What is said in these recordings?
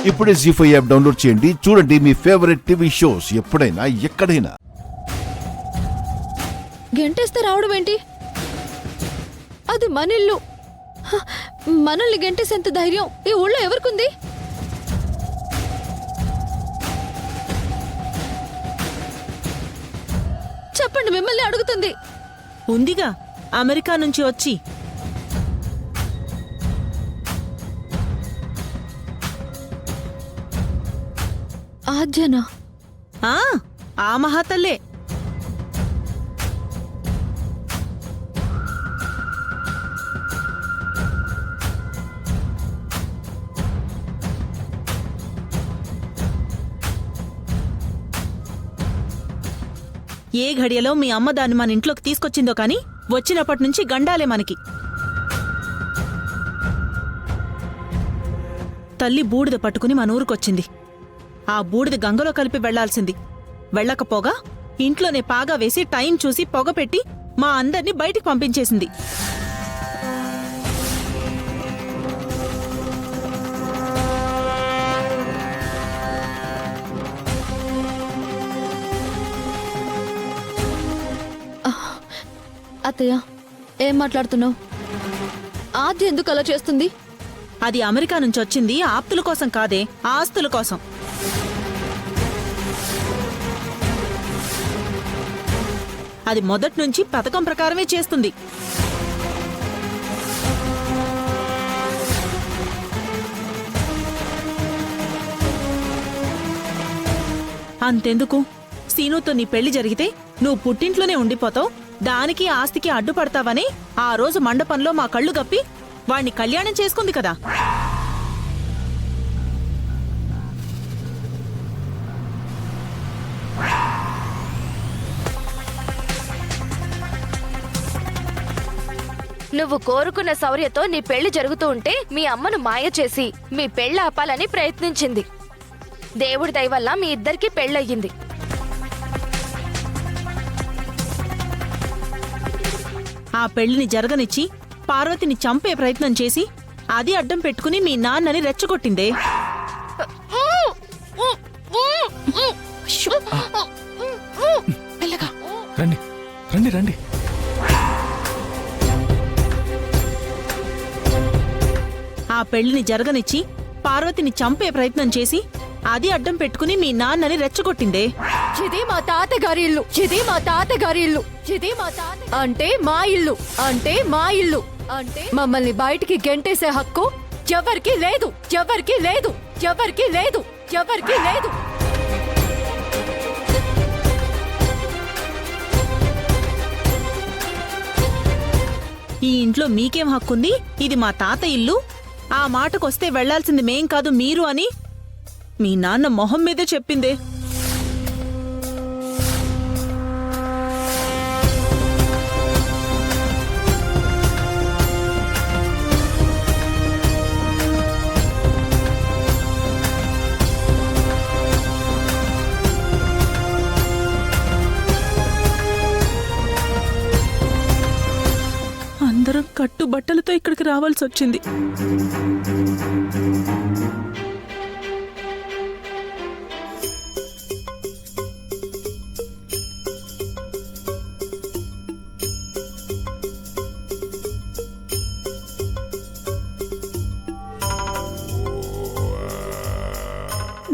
ఇప్పుడే జీ5 app download చేయండి. చూడండి మీ ఫేవరెట్ టీవీ షోస్ ఎప్పుడైనా ఎక్కడైనా. గెంటేస్తే రావడం ఏంటి? అది మన ఇల్లు. మనల్ని గెంటేసేంత ధైర్యం ఈ ఊళ్ళో ఎవరికుంది? చెప్పండి, మిమ్మల్ని అడుగుతుంది. ఉందిగా, అమెరికా నుంచి వచ్చి. ఆద్యనా? ఆ మహాతల్లే. ఏ ఘడియలో మీ అమ్మ దాన్ని మన ఇంట్లోకి తీసుకొచ్చిందో కాని వచ్చినప్పటి నుంచి గండాలే మనకి. తల్లి బూడిద పట్టుకుని మన ఊరికొచ్చింది. ఆ బూడిద గంగలో కలిపి వెళ్లాల్సింది. వెళ్లకపోగా ఇంట్లోనే పాగా వేసి టైం చూసి పొగ పెట్టి మా అందర్నీ బయటికి పంపించేసింది. అత్తయ్య, ఏం మాట్లాడుతున్నావు? ఆద్య ఎందుకు అలా చేస్తుంది? అది అమెరికా నుంచి వచ్చింది ఆప్తుల కోసం కాదే, ఆస్తుల కోసం. అది మొదట్నుంచి పథకం ప్రకారమే చేస్తుంది. అంతెందుకు, సీనుతో నీ పెళ్లి జరిగితే నువ్వు పుట్టింట్లోనే ఉండిపోతావు, దానికి ఆస్తికి అడ్డుపడతావని ఆ రోజు మండపంలో మా కళ్ళు గప్పి వాణ్ణి కళ్యాణం చేసుకుంది కదా. నువ్వు కోరుకున్న శౌర్యతో నీ పెళ్లి జరుగుతూ ఉంటే మీ అమ్మను మాయ చేసి మీ పెళ్లి ఆపాలని ప్రయత్నించింది. దేవుడి దయ వల్ల మీ ఇద్దరికి పెళ్ళయ్యింది. ఆ పెళ్లిని జరగనిచ్చి పార్వతిని చంపే ప్రయత్నం చేసి అది అడ్డం పెట్టుకుని మీ నాన్నని రెచ్చగొట్టిందే. రండి రండి రండి. ఆ పెళ్లిని జరగనిచ్చి పార్వతిని చంపే ప్రయత్నం చేసి అది అడ్డం పెట్టుకుని మీ నాన్నని రెచ్చగొట్టిందే. ఇది మా తాతగారి ఇల్లు, ఇది మా తాతగారి ఇల్లు, ఇది మా తాత అంటే మా ఇల్లు, అంటే మా ఇల్లు, అంటే మమ్మల్ని బయటికి గెంటేసే హక్కు ఎవరికి లేదు, ఎవరికి లేదు, ఎవరికి లేదు, ఎవరికి లేదు. ఈ ఇంట్లో మీకేం హక్కుంది? ఇది మా తాత ఇల్లు, ఆ మాటకొస్తే వెళ్లాల్సింది మేం కాదు మీరు అని మీ నాన్న మొహం మీదే చెప్పిందే. అందరం కట్టుబట్టలతో ఇక్కడికి రావాల్సి వచ్చింది.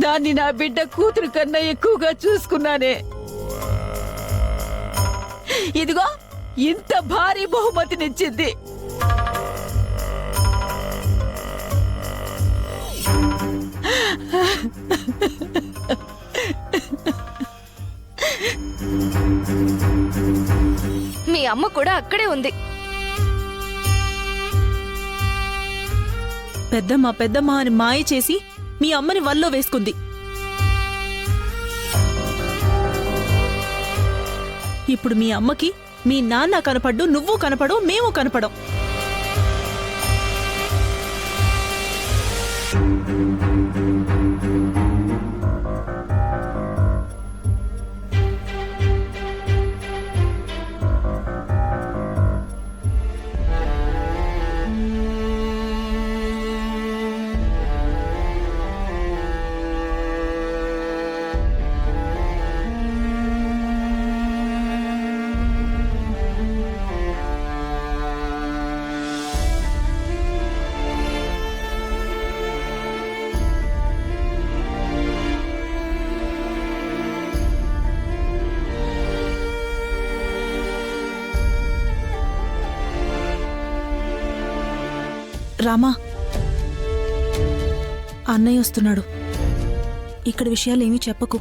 దాన్ని నా బిడ్డ కూతురు కన్నా ఎక్కువగా చూసుకున్నానే. ఇదిగో ఇంత భారీ బహుమతినిచ్చింది. మీ అమ్మ కూడా అక్కడే ఉంది. పెద్దమ్మ అని మాయ చేసి మీ అమ్మని వల్లో వేసుకుంది. ఇప్పుడు మీ అమ్మకి మీ నాన్న కనపడ్డు, నువ్వు కనపడు, మేము కనపడం. రామా, అన్నయ్య వస్తున్నాడు. ఇక్కడ విషయాలేమీ చెప్పకు.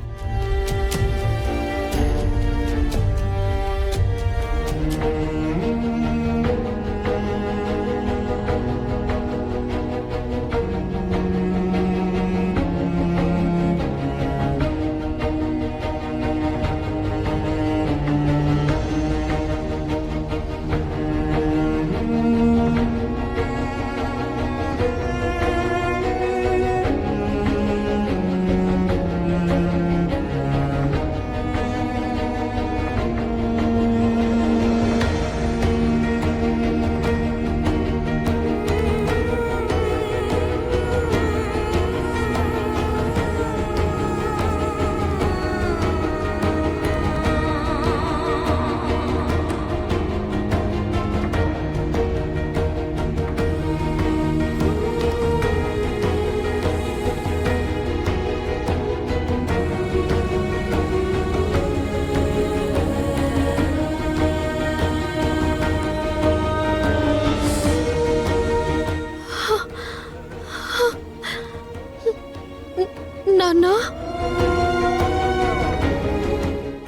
నాన్న,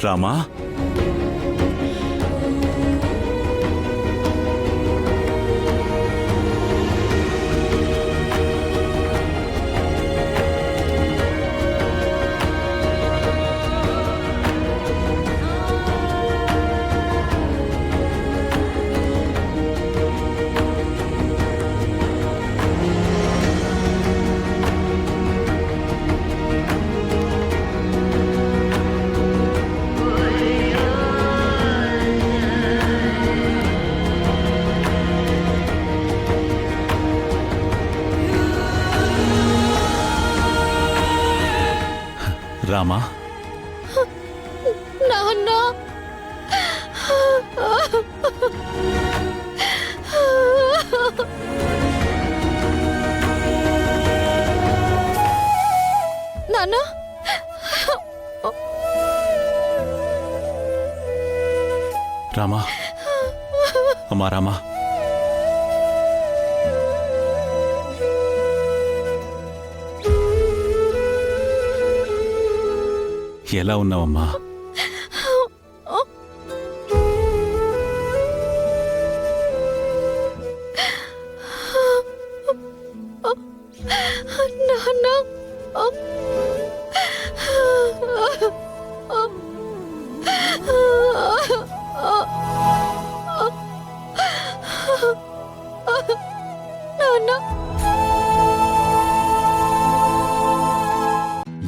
రామా, రామా, నాన్న, నాన్న, రామా, అమ్మా రామా, ఎలా ఉన్నావమ్మా? నాన్న,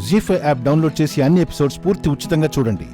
జీ5 యాప్ డౌన్లోడ్ చేసి అన్ని ఎపిసోడ్స్ పూర్తి ఉచితంగా చూడండి.